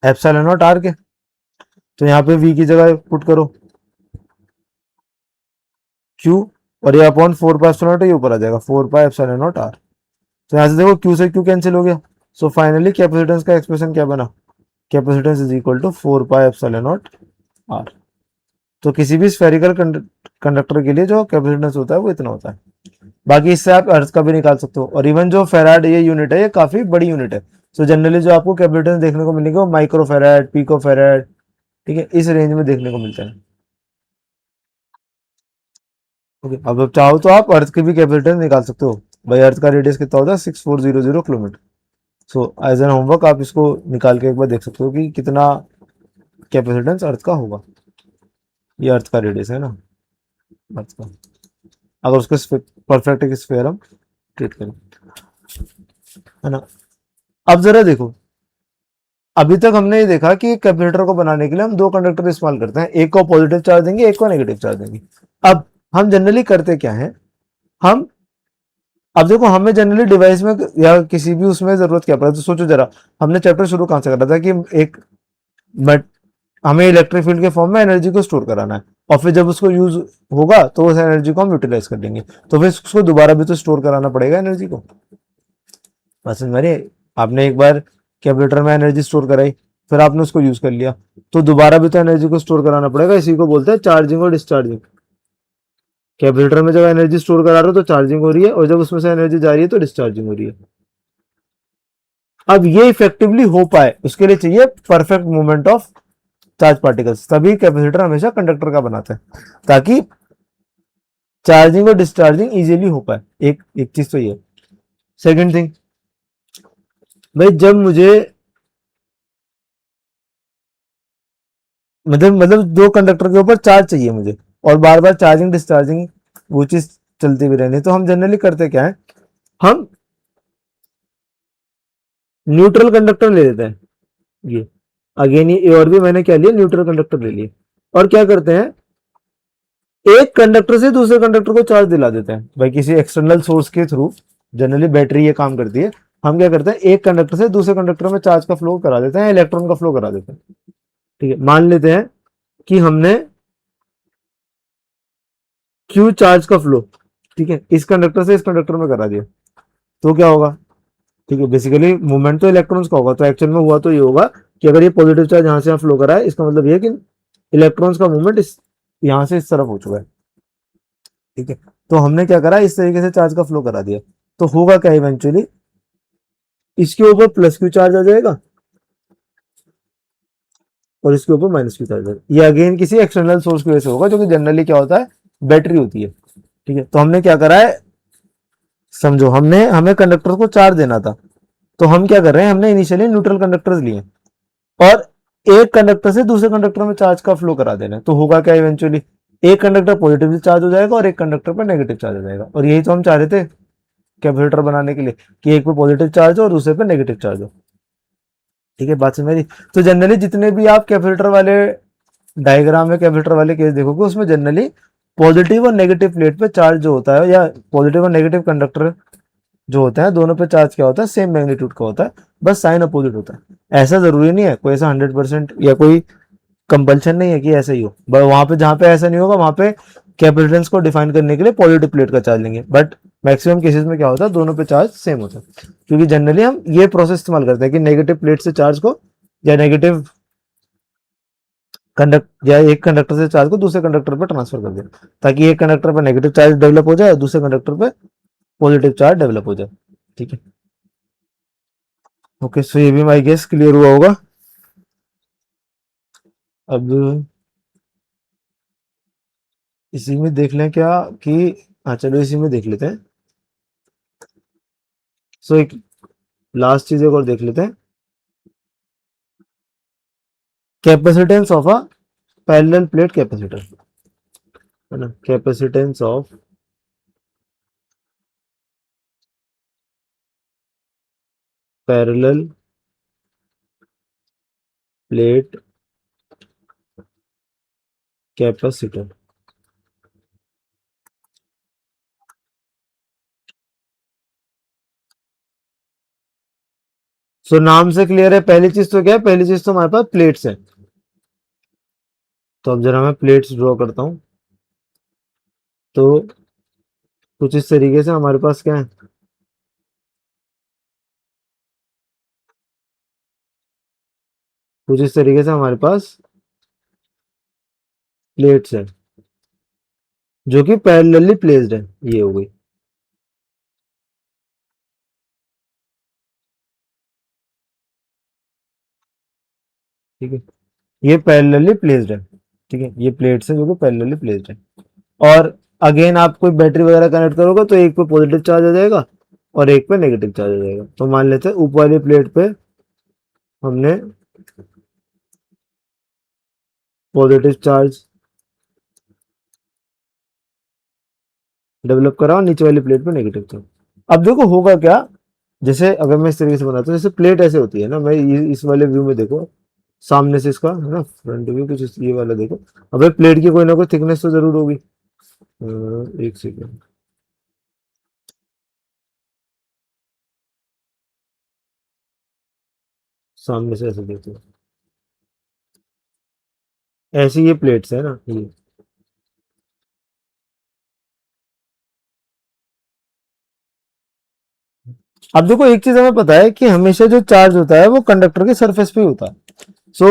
epsilon naught r के। तो यहाँ पे v की जगह पुट करो q, और ये अपॉन 4 पाई एप्सिलॉन नॉट, ये ऊपर आ जाएगा 4 पाई एप्सिलॉन नॉट r। तो यहाँ से देखो q से q कैंसिल हो गया, सो फाइनली कैपेसिटेंस का एक्सप्रेशन क्या बना, capacitance is equal to 4 pi epsilon naught r। तो किसी भी स्फेरिकल कंडक्टर के लिए जो कैपेसिटेंस होता है वो इतना होता है। बाकी इससे आप अर्थ का भी निकाल सकते हो, और इवन जो फेराड ये यूनिट है, ये काफी बड़ी यूनिट है। सो जनरली जो आपको कैपेसिटेंस देखने को मिलेगी वो माइक्रो फेराड, पिको फेराड, ठीक है, इस रेंज में देखने को मिलता है। ओके, अब चाहो तो आप अर्थ की भी कैपेसिटेंस निकाल सकते हो। भाई अर्थ का रेडियस कितना होता है, 6400 kilometre. So as an homework आप इसको निकाल के एक बार देख सकते हो कि कितना कैपेसिटेंस अर्थ का होगा। ये अर्थ का रेडियस है ना, अर्थ का, अगर उसके परफेक्ट स्फीयर हम ट्रीट करें, है ना। अब जरा देखो, अभी तक हमने ये देखा कि कैपेसिटर को बनाने के लिए हम दो कंडक्टर इस्तेमाल करते हैं, एक को पॉजिटिव चार्ज देंगे, एक को नेगेटिव चार्ज देंगे। अब हम जनरली करते क्या है, हम, अब देखो हमें जनरली डिवाइस में या किसी भी उसमें जरूरत क्या पड़ती है, तो सोचो जरा, हमने चैप्टर शुरू कहां से करा था कि एक बट हमें इलेक्ट्रिक फील्ड के फॉर्म में एनर्जी को स्टोर कराना है, और फिर जब उसको यूज होगा तो उस एनर्जी को हम यूटिलाइज कर देंगे, तो फिर उसको दोबारा भी तो स्टोर कराना पड़ेगा एनर्जी को। बस मेरे, आपने एक बार कैपेसिटर में एनर्जी स्टोर कराई, फिर आपने उसको यूज कर लिया, तो दोबारा भी तो एनर्जी को स्टोर कराना पड़ेगा। इसी को बोलते हैं चार्जिंग और डिस्चार्जिंग। कैपेसिटर में जब एनर्जी स्टोर करा रहे हो तो चार्जिंग हो रही है, और जब उसमें से एनर्जी जा रही है तो डिस्चार्जिंग हो रही है। अब ये इफेक्टिवली हो पाए उसके लिए चाहिए perfect movement of charge particles, तभी कैपेसिटर हमेशा कंडक्टर का बनाते हैं, ताकि चार्जिंग और डिस्चार्जिंग इजीली हो पाए। एक एक चीज तो ये, सेकंड थिंग, भाई जब मुझे मतलब दो कंडक्टर के ऊपर चार्ज चाहिए मुझे और बार बार चार्जिंग डिस्चार्जिंग वो चीज चलती भी रहनी, तो हम जनरली करते क्या है, हम न्यूट्रल कंडक्टर ले लेते हैं। ये अगेन ये और भी मैंने क्या लिया, न्यूट्रल कंडक्टर ले लिए, और क्या करते हैं, एक कंडक्टर से दूसरे कंडक्टर को चार्ज दिला देते हैं भाई किसी एक्सटर्नल सोर्स के थ्रू। जनरली बैटरी ये काम करती है। हम क्या करते हैं, एक कंडक्टर से दूसरे कंडक्टर में चार्ज का फ्लो करा देते हैं, इलेक्ट्रॉन का फ्लो करा देते हैं। ठीक है, मान लेते हैं कि हमने क्यू चार्ज का फ्लो, ठीक है, इस कंडक्टर से इस कंडक्टर में करा दिया, तो क्या होगा, ठीक है, बेसिकली मूवमेंट तो इलेक्ट्रॉन्स का होगा, तो एक्चुअल में हुआ तो ये होगा कि अगर ये पॉजिटिव चार्ज यहां से यहाँ फ्लो करा है, इसका मतलब ये है कि इलेक्ट्रॉन्स का मूवमेंट इस यहां से इस तरफ हो चुका है। ठीक है, तो हमने क्या करा, इस तरीके से चार्ज का फ्लो करा दिया, तो होगा क्या इवेंचुअली, इसके ऊपर प्लस क्यू चार्ज आ जाएगा और इसके ऊपर माइनस क्यू चार्ज आ जाएगा। ये अगेन किसी एक्सटर्नल सोर्स की वजह से होगा, जो कि जनरली क्या होता है, बैटरी होती है। ठीक है, तो हमने क्या करा है, समझो हमने हमें कंडक्टर को चार्ज देना था, तो हम क्या कर रहे हैं, हमने इनिशियली न्यूट्रल कंडक्टर्स लिए और एक कंडक्टर से दूसरे कंडक्टर में चार्ज का फ्लो करा देना है, तो होगा क्या इवेंचुअली, एक कंडक्टर पॉजिटिवली चार्ज हो जाएगा और एक कंडक्टर पर नेगेटिव चार्ज हो जाएगा। और यही तो हम चाह रहे थे कैपेसिटर बनाने के लिए, कि एक पे पॉजिटिव चार्ज हो और दूसरे पे नेगेटिव चार्ज हो। ठीक है, बात समझ मेरी। तो जनरली जितने भी आप कैपेसिटर वाले डायग्राम में कैपेसिटर वाले केस देखोगे, उसमें जनरली पॉजिटिव और नेगेटिव प्लेट पे चार्ज जो होता है, या पॉजिटिव और नेगेटिव कंडक्टर जो होता है, दोनों पे चार्ज क्या होता है, सेम मैग्नीट्यूड का होता है, बस साइन अपोजिट होता है। ऐसा जरूरी नहीं है, कोई ऐसा 100% या कोई कंपल्शन नहीं है कि ऐसा ही हो, बट वहां पे जहां पे ऐसा नहीं होगा, वहां पे कैपेसिटेंस को डिफाइन करने के लिए पॉजिटिव प्लेट का चार्ज लेंगे, बट मैक्सिमम केसेस में क्या होता है, दोनों पे चार्ज सेम होता है, क्योंकि जनरली हम ये प्रोसेस इस्तेमाल करते हैं कि नेगेटिव प्लेट से चार्ज को, या नेगेटिव कंडक्ट या एक कंडक्टर से चार्ज को दूसरे कंडक्टर पर ट्रांसफर कर दें, ताकि एक कंडक्टर पर नेगेटिव चार्ज डेवलप हो जाए और दूसरे कंडक्टर पर पॉजिटिव चार्ज डेवलप हो जाए। ठीक है, ओके, सो ये भी माई गेस क्लियर हुआ होगा। अब इसी में देख लें क्या कि, हाँ चलो इसी में देख लेते हैं। सो एक लास्ट चीज एक और देख लेते हैं, capacitance of a parallel plate capacitor, है ना, capacitance of parallel plate capacitor. So नाम से क्लियर है, पहली चीज तो क्या है, पहली चीज तो हमारे पास प्लेट्स है, तो अब जरा मैं प्लेट्स ड्रॉ करता हूं, तो कुछ इस तरीके से हमारे पास क्या है, कुछ इस तरीके से हमारे पास प्लेट्स है जो कि पैरेलली प्लेस्ड है, ये हो गई। ठीक है, ये पैरेलली प्लेस्ड है। ठीक है, ये प्लेट्स है जो कि पैरेलली प्लेस्ड है, और अगेन आप कोई बैटरी वगैरह कनेक्ट करोगे तो एक पे पॉजिटिव चार्ज आ जाएगा और एक पे नेगेटिव चार्ज आ जाएगा। तो मान लेते हैं ऊपर वाली प्लेट पे हमने पॉजिटिव चार्ज डेवलप करा और नीचे वाली प्लेट पे नेगेटिव चार्ज। अब देखो होगा क्या, जैसे अगर मैं इस तरीके से बनाता हूँ, जैसे प्लेट ऐसे होती है ना, मैं इस वाले व्यू में देखो, सामने से इसका है ना फ्रंट व्यू, कुछ ये वाला देखो। अब प्लेट की कोई ना कोई थिकनेस तो जरूर होगी। एक सेकेंड, सामने से ऐसे देखो, ऐसी ये प्लेट्स है ना ये। अब देखो एक चीज हमें पता है कि हमेशा जो चार्ज होता है वो कंडक्टर के सरफेस पे होता है। सो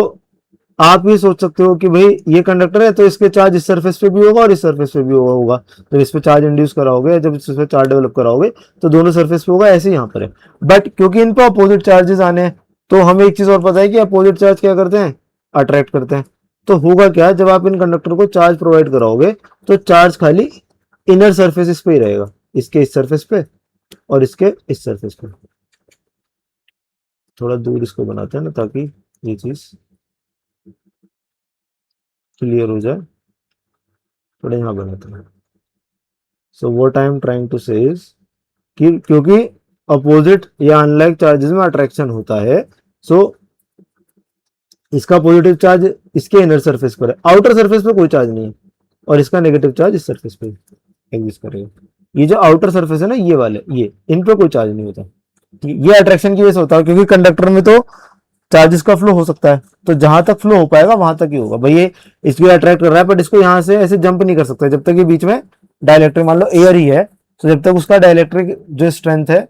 आप ये सोच सकते हो कि भाई ये कंडक्टर है तो इसके चार्ज इस सरफेस पे भी होगा और इस सरफेस पे भी होगा। जब इस पे चार्ज इंड्यूस कराओगे, जब इस पे चार्ज डेवलप कराओगे, तो दोनों सरफेस पे होगा, ऐसे यहाँ पर है। बट क्योंकि इन पे अपोजिट चार्जेस आने हैं, तो हमें एक चीज और पता है कि अपोजिट चार्ज क्या करते हैं, अट्रैक्ट करते हैं। तो होगा क्या, जब आप इन कंडक्टर को चार्ज प्रोवाइड कराओगे तो चार्ज खाली इनर सर्फेसिस पे ही रहेगा, इसके इस सर्फेस पे और इसके इस सरफेस पे। थोड़ा दूर इसको बनाते हैं ना ताकि ये चीज क्लियर हो जाए। थोड़ा यहाँ बनाते हैं। So what I am trying to say is कि क्योंकि अपोजिट या अनलाइक चार्जेस में अट्रैक्शन होता है, सो इसका पॉजिटिव चार्ज इसके इनर सरफेस पर है, आउटर सरफेस पे कोई चार्ज नहीं है, और इसका नेगेटिव चार्ज इस सरफेस पे एग्जिस्ट करेगा। ये जो आउटर सरफेस है ना, ये वाले, ये इन पे कोई चार्ज नहीं होता। ये अट्रैक्शन की वजह से होता है, क्योंकि कंडक्टर में तो चार्जेस का फ्लो हो सकता है, तो जहां तक फ्लो हो पाएगा वहां तक ही होगा। भाई ये इसको अट्रैक्ट कर रहा है, बट इसको यहां से ऐसे जंप नहीं कर सकता जब तक ये बीच में डायइलेक्ट्रिक, मान लो एयर ही है, तो जब तक उसका डायइलेक्ट्रिक जो स्ट्रेंथ है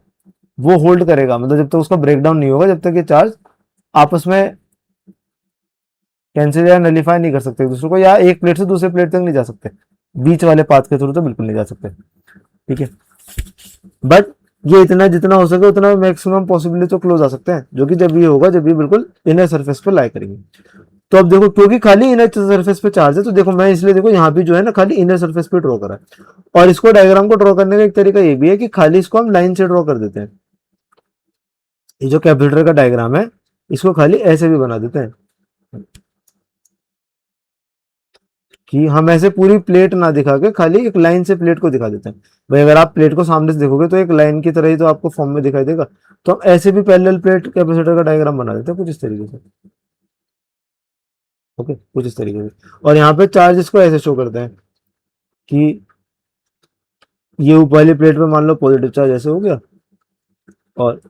वो होल्ड करेगा, मतलब जब तक उसका ब्रेकडाउन नहीं होगा, जब तक ये चार्ज आपस में कैंसिल या नलीफाई नहीं कर सकते दूसरे को, या एक प्लेट से दूसरे प्लेट तक नहीं जा सकते, बीच वाले पाथ के थ्रू तो बिल्कुल नहीं जा सकते। ठीक है, बट ये इतना जितना हो सके उतना मैक्सिमम पॉसिबिलिटी तो क्लोज आ सकते हैं, जो कि जब ये होगा जब ये बिल्कुल इनर सरफेस पे लाई करेंगे। तो अब देखो, क्योंकि खाली इनर सरफेस पे चार्ज है, तो देखो मैं इसलिए देखो यहाँ भी जो है ना खाली इनर सरफेस पे ड्रॉ करा है। और इसको डायग्राम को ड्रॉ करने का एक तरीका ये भी है कि खाली इसको हम लाइन से ड्रॉ कर देते हैं। ये जो कैपेसिटर का डायग्राम है इसको खाली ऐसे भी बना देते हैं कि हम ऐसे पूरी प्लेट ना दिखा के खाली एक लाइन से प्लेट को दिखा देते हैं। भाई अगर आप प्लेट को सामने से देखोगे तो एक लाइन की तरह ही तो आपको फॉर्म में दिखाई देगा, तो हम ऐसे भी पैरेलल प्लेट कैपेसिटर का डायग्राम बना देते हैं कुछ इस तरीके से। ओके, कुछ इस तरीके से। और यहाँ पे चार्जेस को ऐसे शो करते हैं कि ये ऊपर वाली प्लेट पे मान लो पॉजिटिव चार्ज ऐसे हो गया, और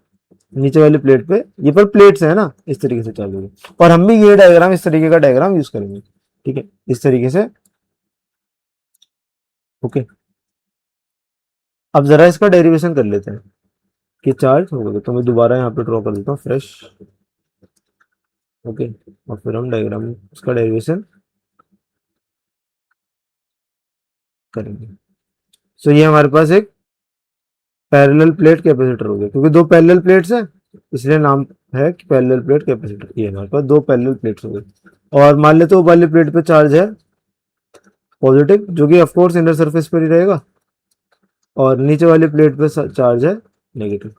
नीचे वाली प्लेट पे, ये पर प्लेट्स है ना, इस तरीके से चार्ज हो गया। और हम भी ये डायग्राम, इस तरीके का डायग्राम यूज करेंगे। ठीक है, इस तरीके से। ओके, अब जरा इसका डेरिवेशन कर लेते हैं कि चार्ज हो गया, तो मैं दोबारा यहाँ पे ड्रॉ कर देता हूँ फ्रेश। ओके, और फिर हम डायग्राम उसका डेरिवेशन करेंगे। सो ये हमारे पास एक पैरेलल प्लेट कैपेसिटर हो गया, क्योंकि दो पैरेलल प्लेट्स हैं इसलिए नाम है कि पैरेलल प्लेट कैपेसिटर। ये हमारे पास दो पैरेलल प्लेट्स हो गए। और मान लेते ऊपर वाली प्लेट पे चार्ज है पॉजिटिव, जो कि ऑफकोर्स इनर सरफेस पर ही रहेगा, और नीचे वाली प्लेट पे चार्ज है नेगेटिव।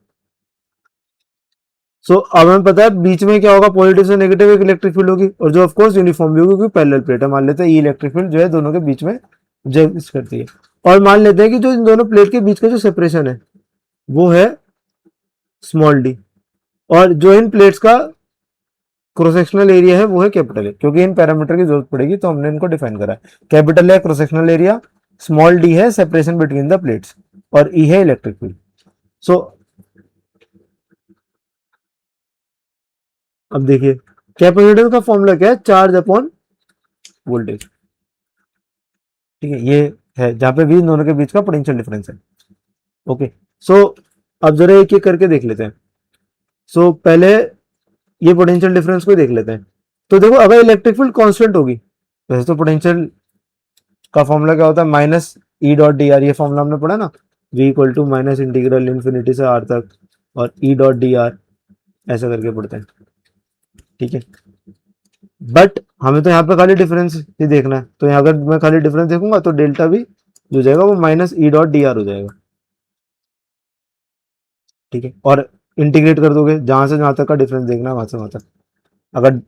सो अब हमें पता है बीच में क्या होगा, पॉजिटिव से नेगेटिव एक इलेक्ट्रिक फील्ड होगी, और जो ऑफकोर्स यूनिफॉर्म भी होगी, क्योंकि पैरेलल प्लेट है। मान लेते हैं ये इलेक्ट्रिक फील्ड जो है दोनों के बीच में जो एग्जिस्ट करती है। और मान लेते हैं कि जो इन दोनों प्लेट के बीच का जो सेपरेशन है वो है स्मॉल डी, और जो इन प्लेट्स का क्रॉस सेक्शनल एरिया है वो है कैपिटल है, क्योंकि इन पैरामीटर की जरूरत पड़ेगी तो हमने इनको डिफाइन करा है। कैपिटल है cross sectional area, small D है सेपरेशन बिटवीन द प्लेट्स, और ई है इलेक्ट्रिक फील्ड। सो अब देखिए कैपेसिटर का फॉर्मूला क्या है, चार्ज अपॉन वोल्टेज। ठीक है, ये है जहां पे भी दोनों के बीच का पोटेंशियल डिफरेंस है। ओके, सो अब जरा एक एक करके देख लेते हैं। सो पहले ये पोटेंशियल डिफरेंस को देख लेते हैं। तो देखो अगर इलेक्ट्रिक फील्ड कांस्टेंट होगी, वैसे तो पोटेंशियल का फॉर्मूला क्या होता है, minus E dot D R, ये फॉर्मूला हमने पढ़ा ना, v equal to minus integral infinity से आर तक, और ई डॉट डी आर ऐसा करके पढ़ते हैं। ठीक है, बट हमें तो यहाँ पे खाली डिफरेंस ही देखना है, तो यहाँ अगर मैं खाली डिफरेंस देखूंगा तो डेल्टा भी जो जाएगा वो minus E dot D are हो जाएगा। ठीक है, और इंटीग्रेट कर दोगे, जहां से जहां तक का डिफरेंस देखना है वहां से वहां तक, अगर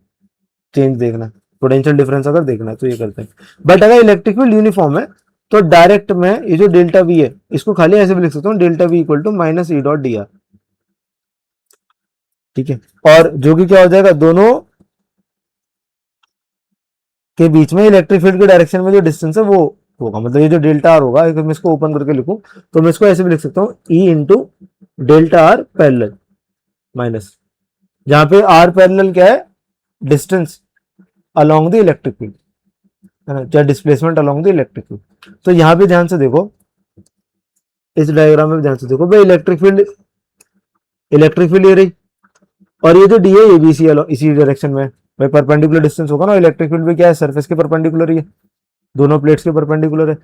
चेंज देखना है, पोटेंशियल डिफरेंस अगर देखना है तो ये करते हैं। बट अगर इलेक्ट्रिक फील्ड यूनिफॉर्म है तो डायरेक्ट मैं ये जो डेल्टा वी है इसको खाली ऐसे भी लिख सकता हूँ, delta V equal to minus E dot D R. ठीक है, और जो कि क्या हो जाएगा, दोनों के बीच में इलेक्ट्रिक फील्ड के डायरेक्शन में जो डिस्टेंस है वो होगा, मतलब ये जो डेल्टा आर होगा, अगर मैं इसको ओपन करके लिखूं तो मैं इसको ऐसे भी लिख सकता हूँ, E into delta R parallel minus, जहां पे आर पैरेलल क्या है, distance along the electric field है ना, या displacement along the electric field. तो यहाँ पे ध्यान से देखो, इस डायग्राम में ध्यान से देखो भाई, इलेक्ट्रिक फील्ड ये रही, और ये जो डी है ये भी इसी डायरेक्शन में, भाई परपेंडिकुलर डिस्टेंस होगा ना, इलेक्ट्रिक फील्ड भी क्या है, सरफेस के परपेंडिकुलर ही है, दोनों प्लेट्स के परपेंडिकुलर है।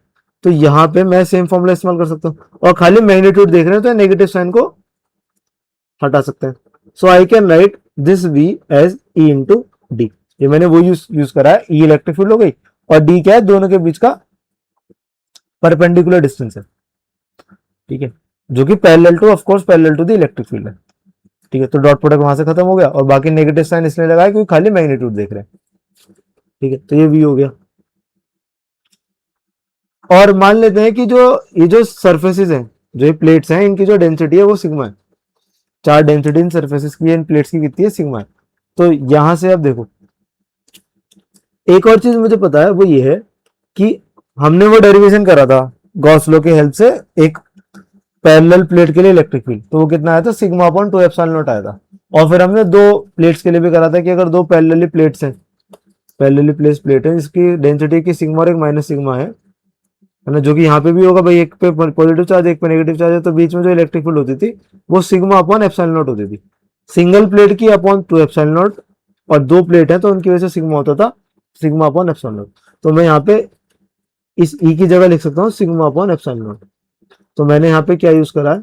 तो यहाँ पे मैं सेम फॉर्मूला इस्तेमाल कर सकता हूँ, और खाली मैग्नीट्यूड देख रहे हैं तो नेगेटिव साइन को हटा सकते हैं। So I can write this V as E into D, ये मैंने वो यूज करा है, ई इलेक्ट्रिक फील्ड हो गई, और डी क्या है, दोनों के बीच का परपेंडिकुलर डिस्टेंस है। ठीक है, जो कि parallel to, of course parallel to the electric field है। ठीक है, तो डॉट प्रोडक्ट वहां से खत्म हो गया और बाकी नेगेटिव साइन इसलिए लगाया क्योंकि खाली मैग्नीट्यूड देख रहे हैं। ठीक है, तो ये v हो गया। और मान लेते हैं कि जो ये जो सरफेसेस हैं, जो ये प्लेट्स हैं, इनकी जो डेंसिटी है वो सिग्मा है। चार डेंसिटी इन सरफेसेस की, इन प्लेट्स की कितनी है, सिग्मा है। तो यहां से आप देखो, एक और चीज मुझे पता है वो ये है कि हमने वो डेरिवेशन करा था गॉस लॉ के हेल्प से एक पैरेलल प्लेट के लिए इलेक्ट्रिक फील्ड, तो वो कितना आया था, सिग्मा अपॉन 2 एप्सिलॉन नॉट आया था। और फिर हमने दो प्लेट्स के लिए भी करा था कि अगर दो पैरेलली प्लेट्स हैं, पैरेलली प्लेस प्लेट है जिसकी डेंसिटी की सिग्मा और एक माइनस सिग्मा है ना, जो कि यहाँ पे भी होगा भाई, एक पे पॉजिटिव चार्ज एक पे नेगेटिव चार्ज है, तो बीच में जो इलेक्ट्रिक फील्ड होती थी वो सिग्मा अपॉन एप्सिलॉन नॉट होती थी। सिंगल प्लेट की अपॉन 2 एप्सिलॉन नॉट, और दो प्लेट है तो उनकी वजह से सिग्मा होता था सिग्मा अपॉन एप्सिलॉन नॉट। तो मैं यहाँ पे इस ई की जगह लिख सकता हूँ सिग्मा अपॉन एप्सिलॉन नॉट। तो मैंने यहाँ पे क्या यूज करा है,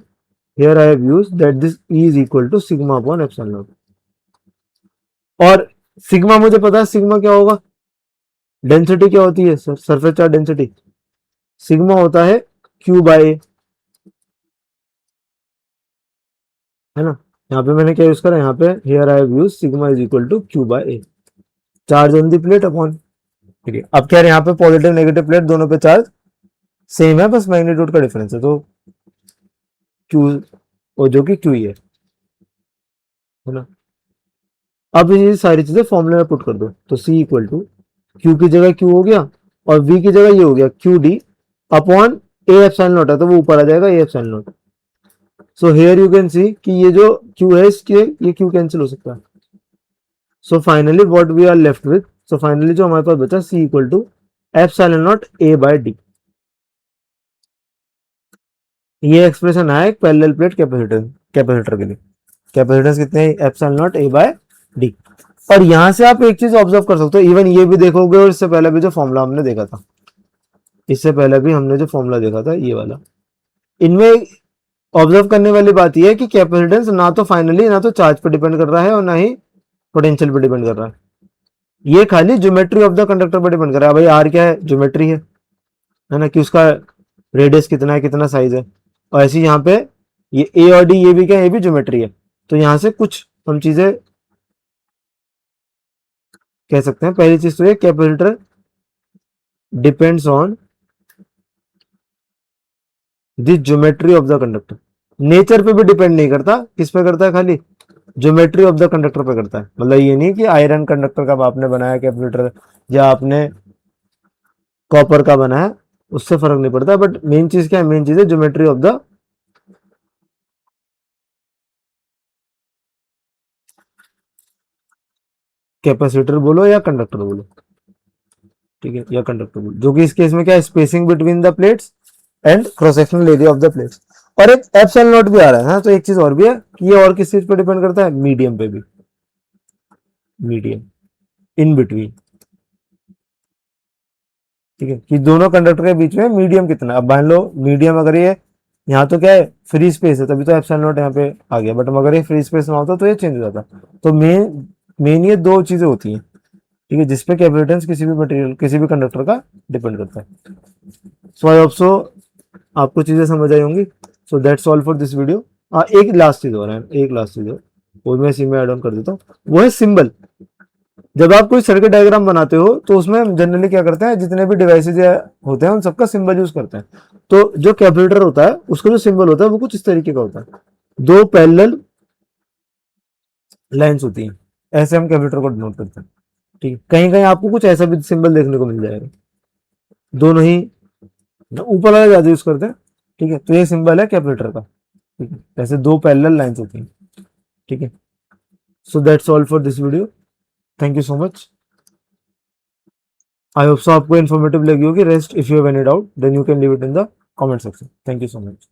here I have used that this E is equal to sigma upon epsilon naught. और सिग्मा मुझे पता है, सिग्मा क्या होगा, डेंसिटी क्या होती है sir, surface charge density, sigma होता है क्यू बाय ए, है ना। यहाँ पे मैंने क्या यूज करा, यहाँ पे here I have used sigma is equal to Q by A, charge on the plate upon. ठीक है, अब क्या है, यहाँ पे पॉजिटिव नेगेटिव प्लेट दोनों पे चार्ज सेम है, बस मैग्नीट्यूड का डिफरेंस है, तो क्यू, और जो कि क्यू ही है ना। अब ये सारी चीजें फॉर्मूले में पुट कर दो, तो सी इक्वल टू क्यू की जगह क्यू हो गया और वी की जगह ये हो गया Q D upon A epsilon not है, तो वो ऊपर आ जाएगा A epsilon not. So here you can see कि ये जो क्यू है इसके ये क्यू कैंसिल हो सकता है। So finally what we are left with, so finally जो हमारे पास बचा C equal to epsilon naught A by D. ये एक्सप्रेशन है एक पैरेलल प्लेट कैपेसिटर के लिए। कैपेसिटेंस कितने हैं, epsilon naught A by D. और यहां से आप एक चीज ऑब्जर्व कर सकते हो, इवन ये भी देखोगे और इससे पहले भी जो फॉर्मूला हमने देखा था, इससे पहले भी हमने जो फॉर्मूला देखा था ये वाला, इनमें ऑब्जर्व करने वाली बात यह है कि कैपेसिटेंस ना तो फाइनली ना तो चार्ज पर डिपेंड कर रहा है और ना ही पोटेंशियल पर डिपेंड कर रहा है, ये खाली ज्योमेट्री ऑफ द कंडक्टर पर डिपेंड कर रहा है। भाई आर क्या है, ज्योमेट्री है ना, कि उसका रेडियस कितना है, कितना साइज है। और ऐसे यहाँ पे ये ए और डी ये भी क्या है, ये भी ज्योमेट्री है। तो यहाँ से कुछ हम चीजें कह सकते हैं। पहली चीज तो ये capacitor depends on the geometry of the conductor, nature पे भी डिपेंड नहीं करता, किस पे करता है, खाली ज्योमेट्री ऑफ द कंडक्टर पे करता है। मतलब ये नहीं कि आयरन कंडक्टर का आपने बनाया कैपेसिटर या आपने कॉपर का बनाया, उससे फर्क नहीं पड़ता। बट मेन चीज क्या है, मेन चीज है ज्योमेट्री ऑफ द कैपेसिटर बोलो या कंडक्टर बोलो, ठीक है, या कंडक्टर बोलो, जो कि इस केस में क्या है, spacing between the plates and cross sectional area of the plates. और एक एप्सिलॉन नॉट भी आ रहा है ना, तो एक चीज और भी है कि ये और किस चीज पे डिपेंड करता है, मीडियम पे भी, मीडियम इन बिटवीन। ठीक है, कि दोनों कंडक्टर के बीच में मीडियम कितना है। अब मान लो मीडियम अगर ये यहाँ तो क्या है फ्री स्पेस है, तभी तो एप्सिलॉन नॉट यहाँ पे आ गया, बट अगर ये फ्री स्पेस ना होता तो ये चेंज हो जाता। तो मेन मेन ये दो चीजें होती हैं, ठीक है, जिसपे कैपेसिटेंस किसी भी मटेरियल किसी भी कंडक्टर का डिपेंड करता है। सो आई होप सो आपको चीजें समझ आई होंगी। सो that's all for this video. एक लास्ट चीज और है, एक लास्ट चीज और वो मैं इसी में ऐड ऑन कर देता हूँ, वो है सिंबल। जब आप कोई सर्किट डायग्राम बनाते हो तो उसमें जनरली क्या करते हैं, जितने भी डिवाइसेज होते हैं उन सबका सिंबल यूज करते हैं। तो जो कैपेसिटर होता है उसका जो सिंबल होता है वो कुछ इस तरीके का होता है, दो पैरेलल लाइंस होती हैं, ऐसे हम कैपेसिटर को डिनोट करते हैं। ठीक है, कहीं कहीं आपको कुछ ऐसा भी सिंबल देखने को मिल जाएगा, दोनों ही ऊपर वाला ज्यादा यूज करते हैं। ठीक है, तो ये सिंबल है कैपेसिटर का। ठीक है, ऐसे दो पैरेलल लाइंस होती हैं। ठीक है, so that's all for this video. Thank you so much. I hope so आपको इन्फॉर्मेटिव लगी होगी। Rest if you have any doubt then you can leave it in the comment section. Thank you so much.